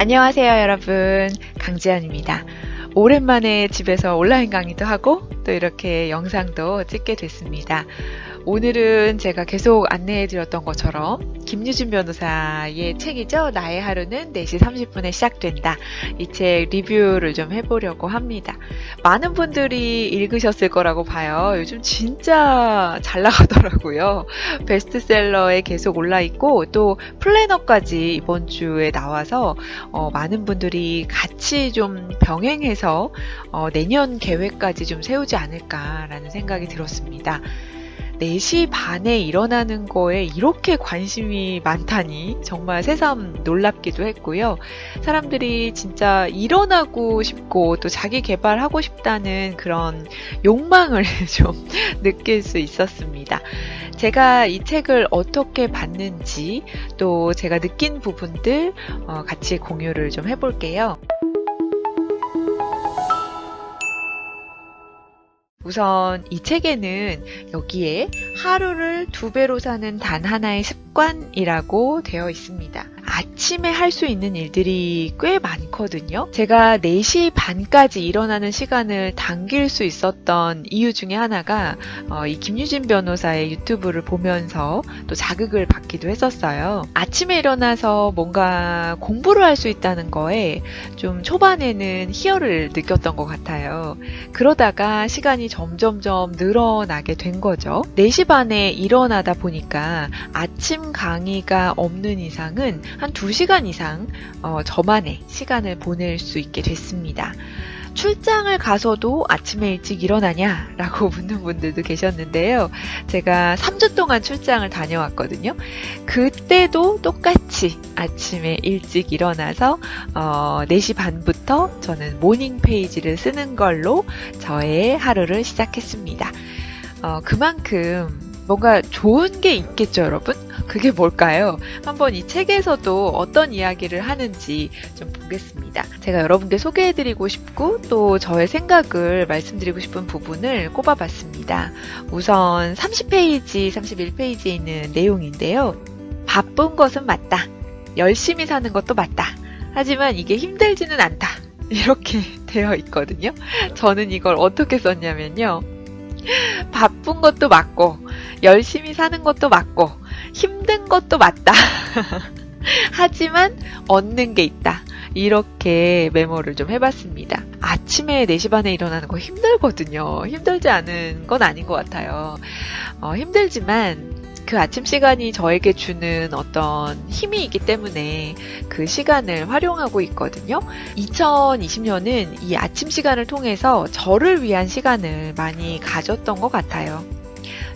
안녕하세요, 여러분. 강지연입니다. 오랜만에 집에서 온라인 강의도 하고 또 이렇게 영상도 찍게 됐습니다. 오늘은 제가 계속 안내해드렸던 것처럼 김유진 변호사의 책이죠. 나의 하루는 4시 30분에 시작된다. 이 책 리뷰를 좀 해보려고 합니다. 많은 분들이 읽으셨을 거라고 봐요. 요즘 진짜 잘 나가더라고요. 베스트셀러에 계속 올라있고 또 플래너까지 이번 주에 나와서 많은 분들이 같이 좀 병행해서 내년 계획까지 좀 세우지 않을까라는 생각이 들었습니다. 4시 반에 일어나는 거에 이렇게 관심이 많다니 정말 새삼 놀랍기도 했고요. 사람들이 진짜 일어나고 싶고 또 자기 개발하고 싶다는 그런 욕망을 좀 느낄 수 있었습니다. 제가 이 책을 어떻게 봤는지 또 제가 느낀 부분들 같이 공유를 좀 해볼게요. 우선 이 책에는 여기에 하루를 2배로 사는 단 하나의 습관이라고 되어 있습니다. 아침에 할 수 있는 일들이 꽤 많거든요. 제가 4시 반까지 일어나는 시간을 당길 수 있었던 이유 중에 하나가 이 김유진 변호사의 유튜브를 보면서 또 자극을 받기도 했었어요. 아침에 일어나서 뭔가 공부를 할 수 있다는 거에 좀 초반에는 희열을 느꼈던 것 같아요. 그러다가 시간이 점점점 늘어나게 된 거죠. 4시 반에 일어나다 보니까 아침 강의가 없는 이상은 한 2시간 이상 저만의 시간을 보낼 수 있게 됐습니다. 출장을 가서도 아침에 일찍 일어나냐? 라고 묻는 분들도 계셨는데요. 제가 3주 동안 출장을 다녀왔거든요. 그때도 똑같이 아침에 일찍 일어나서 4시 반부터 저는 모닝 페이지를 쓰는 걸로 저의 하루를 시작했습니다. 그만큼 뭔가 좋은 게 있겠죠, 여러분? 그게 뭘까요? 한번 이 책에서도 어떤 이야기를 하는지 좀 보겠습니다. 제가 여러분께 소개해드리고 싶고 또 저의 생각을 말씀드리고 싶은 부분을 꼽아봤습니다. 우선 30페이지, 31페이지에 있는 내용인데요. 바쁜 것은 맞다. 열심히 사는 것도 맞다. 하지만 이게 힘들지는 않다. 이렇게 되어 있거든요. 저는 이걸 어떻게 썼냐면요. 바쁜 것도 맞고 열심히 사는 것도 맞고 힘든 것도 맞다. 하지만 얻는 게 있다. 이렇게 메모를 좀 해봤습니다. 아침에 4시 반에 일어나는 거 힘들거든요. 힘들지 않은 건 아닌 것 같아요. 힘들지만 그 아침 시간이 저에게 주는 어떤 힘이 있기 때문에 그 시간을 활용하고 있거든요. 2020년은 이 아침 시간을 통해서 저를 위한 시간을 많이 가졌던 것 같아요.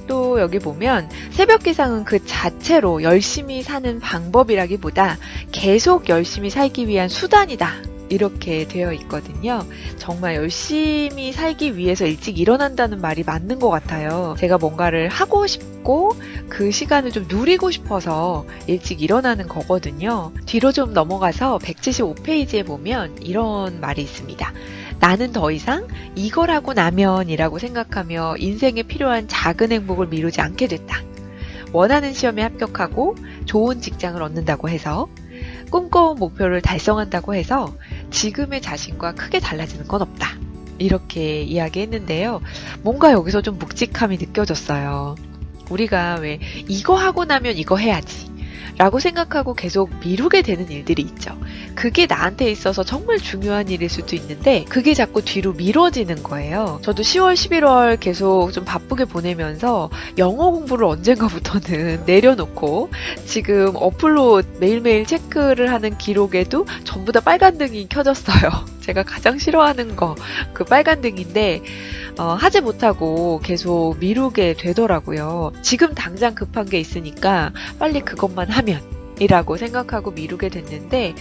또 여기 보면 새벽 기상은 그 자체로 열심히 사는 방법이라기보다 계속 열심히 살기 위한 수단이다. 이렇게 되어 있거든요. 정말 열심히 살기 위해서 일찍 일어난다는 말이 맞는 것 같아요. 제가 뭔가를 하고 싶고 그 시간을 좀 누리고 싶어서 일찍 일어나는 거거든요. 뒤로 좀 넘어가서 175페이지에 보면 이런 말이 있습니다. 나는 더 이상 이걸 하고 나면 이라고 생각하며 인생에 필요한 작은 행복을 미루지 않게 됐다. 원하는 시험에 합격하고 좋은 직장을 얻는다고 해서 꿈꿔온 목표를 달성한다고 해서 지금의 자신과 크게 달라지는 건 없다. 이렇게 이야기했는데요. 뭔가 여기서 좀 묵직함이 느껴졌어요. 우리가 왜 이거 하고 나면 이거 해야지 라고 생각하고 계속 미루게 되는 일들이 있죠. 그게 나한테 있어서 정말 중요한 일일 수도 있는데 그게 자꾸 뒤로 미뤄지는 거예요. 저도 10월, 11월 계속 좀 바쁘게 보내면서 영어 공부를 언젠가부터는 내려놓고 지금 어플로 매일매일 체크를 하는 기록에도 전부 다 빨간등이 켜졌어요. 제가 가장 싫어하는 거 그 빨간등인데 하지 못하고 계속 미루게 되더라고요. 지금 당장 급한 게 있으니까 빨리 그것만 하면 이라고 생각하고 미루게 됐는데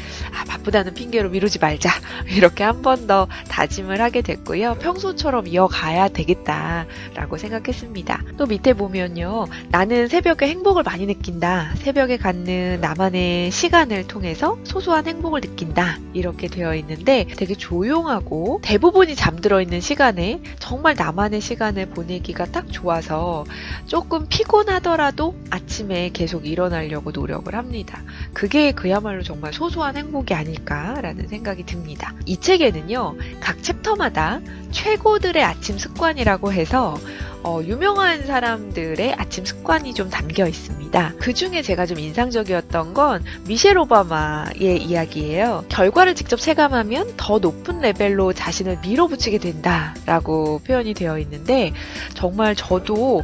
바쁘다는 핑계로 미루지 말자 이렇게 한 번 더 다짐을 하게 됐고요. 평소처럼 이어가야 되겠다라고 생각했습니다. 또 밑에 보면요. 나는 새벽에 행복을 많이 느낀다. 새벽에 갖는 나만의 시간을 통해서 소소한 행복을 느낀다. 이렇게 되어 있는데 되게 조용하고 대부분이 잠들어 있는 시간에 정말 나만의 시간을 보내기가 딱 좋아서 조금 피곤하더라도 아침에 계속 일어나려고 노력을 합니다. 그게 그야말로 정말 소소한 행복이 아닐까 아닐까라는 생각이 듭니다. 이 책에는요, 각 챕터마다 최고들의 아침 습관이라고 해서 유명한 사람들의 아침 습관이 좀 담겨 있습니다. 그 중에 제가 좀 인상적이었던 건 미셸 오바마의 이야기예요. 결과를 직접 체감하면 더 높은 레벨로 자신을 밀어붙이게 된다라고 표현이 되어 있는데, 정말 저도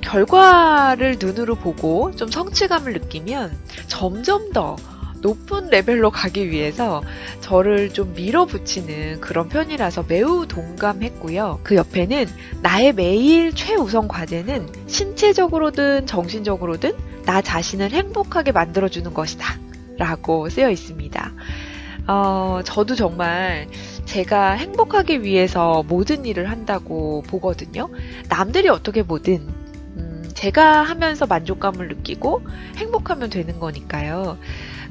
결과를 눈으로 보고 좀 성취감을 느끼면 점점 더 높은 레벨로 가기 위해서 저를 좀 밀어붙이는 그런 편이라서 매우 동감했고요. 그 옆에는 나의 매일 최우선 과제는 신체적으로든 정신적으로든 나 자신을 행복하게 만들어주는 것이다 라고 쓰여 있습니다. 저도 정말 제가 행복하기 위해서 모든 일을 한다고 보거든요. 남들이 어떻게 보든 제가 하면서 만족감을 느끼고 행복하면 되는 거니까요.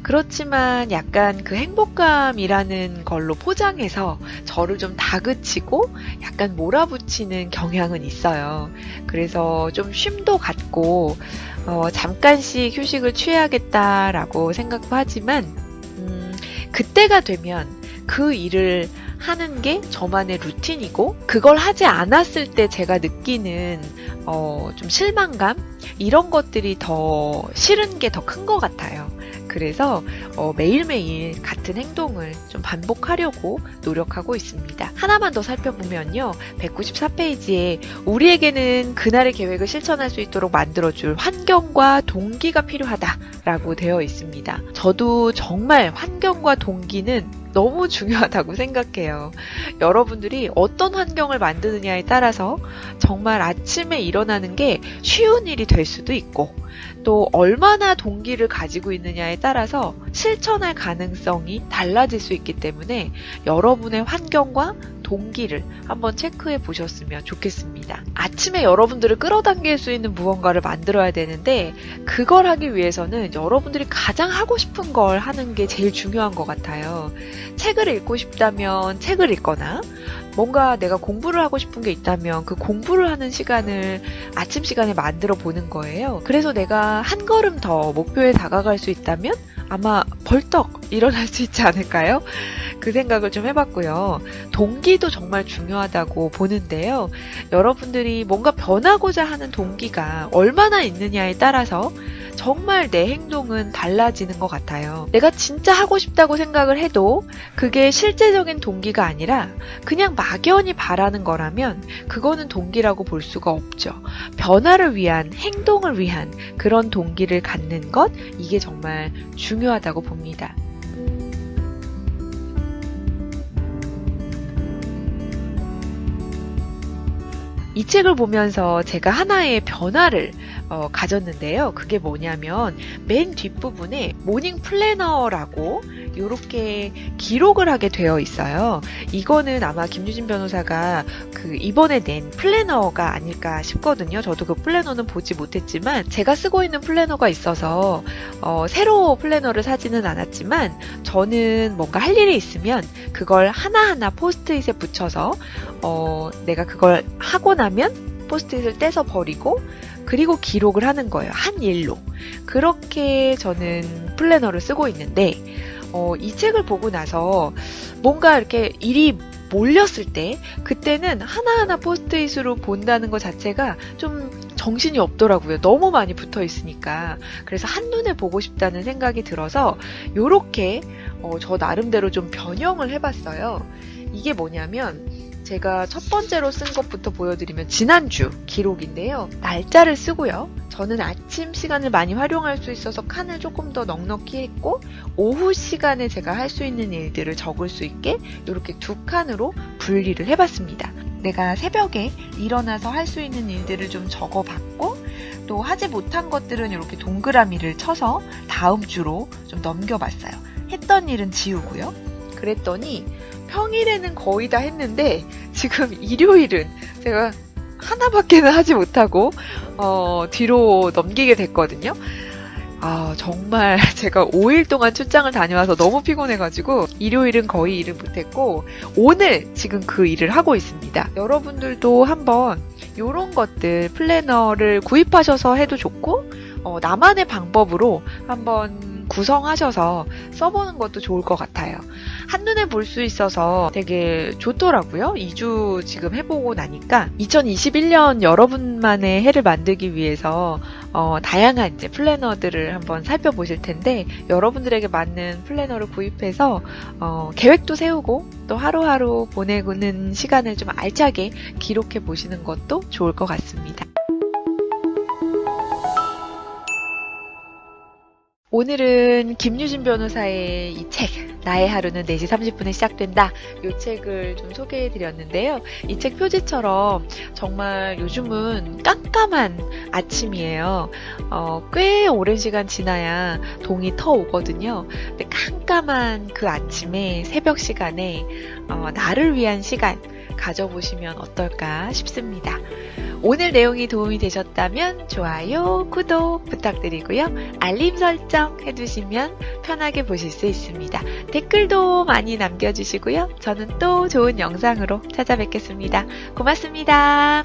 그렇지만 약간 그 행복감이라는 걸로 포장해서 저를 좀 다그치고 약간 몰아붙이는 경향은 있어요. 그래서 좀 쉼도 갖고 잠깐씩 휴식을 취해야겠다라고 생각도 하지만 그때가 되면 그 일을 하는 게 저만의 루틴이고, 그걸 하지 않았을 때 제가 느끼는 좀 실망감, 이런 것들이 더 싫은 게 더 큰 것 같아요. 그래서 매일매일 같은 행동을 좀 반복하려고 노력하고 있습니다. 하나만 더 살펴보면요, 194페이지에 우리에게는 그날의 계획을 실천할 수 있도록 만들어줄 환경과 동기가 필요하다라고 되어 있습니다. 저도 정말 환경과 동기는 너무 중요하다고 생각해요. 여러분들이 어떤 환경을 만드느냐에 따라서 정말 아침에 일어나는 게 쉬운 일이 될 수도 있고, 또 얼마나 동기를 가지고 있느냐에 따라서 실천할 가능성이 달라질 수 있기 때문에 여러분의 환경과 동기를 한번 체크해 보셨으면 좋겠습니다. 아침에 여러분들을 끌어당길 수 있는 무언가를 만들어야 되는데, 그걸 하기 위해서는 여러분들이 가장 하고 싶은 걸 하는 게 제일 중요한 것 같아요. 책을 읽고 싶다면 책을 읽거나, 뭔가 내가 공부를 하고 싶은 게 있다면 그 공부를 하는 시간을 아침 시간에 만들어 보는 거예요. 그래서 내가 한 걸음 더 목표에 다가갈 수 있다면 아마 벌떡 일어날 수 있지 않을까요? 그 생각을 좀 해봤고요. 동기도 정말 중요하다고 보는데요. 여러분들이 뭔가 변하고자 하는 동기가 얼마나 있느냐에 따라서 정말 내 행동은 달라지는 것 같아요. 내가 진짜 하고 싶다고 생각을 해도 그게 실제적인 동기가 아니라 그냥 막연히 바라는 거라면 그거는 동기라고 볼 수가 없죠. 변화를 위한, 행동을 위한 그런 동기를 갖는 것, 이게 정말 중요하다고 봅니다. 이 책을 보면서 제가 하나의 변화를 가졌는데요. 그게 뭐냐면 맨 뒷부분에 모닝 플래너라고 이렇게 기록을 하게 되어 있어요. 이거는 아마 김유진 변호사가 이번에 낸 플래너가 아닐까 싶거든요. 저도 그 플래너는 보지 못했지만 제가 쓰고 있는 플래너가 있어서 새로 플래너를 사지는 않았지만, 저는 뭔가 할 일이 있으면 그걸 하나하나 포스트잇에 붙여서 내가 그걸 하고 나면 포스트잇을 떼서 버리고 그리고 기록을 하는 거예요. 한 일로. 그렇게 저는 플래너를 쓰고 있는데, 이 책을 보고 나서 뭔가 이렇게 일이 몰렸을 때, 그때는 하나하나 포스트잇으로 본다는 것 자체가 좀 정신이 없더라고요. 너무 많이 붙어 있으니까. 그래서 한눈에 보고 싶다는 생각이 들어서 요렇게 저 나름대로 좀 변형을 해봤어요. 이게 뭐냐면, 제가 첫 번째로 쓴 것부터 보여드리면 지난주 기록인데요. 날짜를 쓰고요. 저는 아침 시간을 많이 활용할 수 있어서 칸을 조금 더 넉넉히 했고, 오후 시간에 제가 할 수 있는 일들을 적을 수 있게 이렇게 두 칸으로 분리를 해봤습니다. 내가 새벽에 일어나서 할 수 있는 일들을 좀 적어봤고, 또 하지 못한 것들은 이렇게 동그라미를 쳐서 다음 주로 좀 넘겨봤어요. 했던 일은 지우고요. 그랬더니 평일에는 거의 다 했는데 지금 일요일은 제가 하나밖에는 하지 못하고 뒤로 넘기게 됐거든요. 정말 제가 5일 동안 출장을 다녀와서 너무 피곤해가지고 일요일은 거의 일을 못했고, 오늘 지금 그 일을 하고 있습니다. 여러분들도 한번 이런 것들 플래너를 구입하셔서 해도 좋고, 나만의 방법으로 한번 구성하셔서 써보는 것도 좋을 것 같아요. 한눈에 볼 수 있어서 되게 좋더라고요. 2주 지금 해보고 나니까 2021년 여러분만의 해를 만들기 위해서 다양한 이제 플래너들을 한번 살펴보실 텐데 여러분들에게 맞는 플래너를 구입해서 계획도 세우고 또 하루하루 보내는 시간을 좀 알차게 기록해 보시는 것도 좋을 것 같습니다. 오늘은 김유진 변호사의 이 책, 나의 하루는 4시 30분에 시작된다. 이 책을 좀 소개해 드렸는데요. 이 책 표지처럼 정말 요즘은 깜깜한 아침이에요. 꽤 오랜 시간 지나야 동이 터오거든요. 근데 깜깜한 그 아침에 새벽 시간에 나를 위한 시간 가져보시면 어떨까 싶습니다. 오늘 내용이 도움이 되셨다면 좋아요, 구독 부탁드리고요. 알림 설정 해두시면 편하게 보실 수 있습니다. 댓글도 많이 남겨주시고요. 저는 또 좋은 영상으로 찾아뵙겠습니다. 고맙습니다.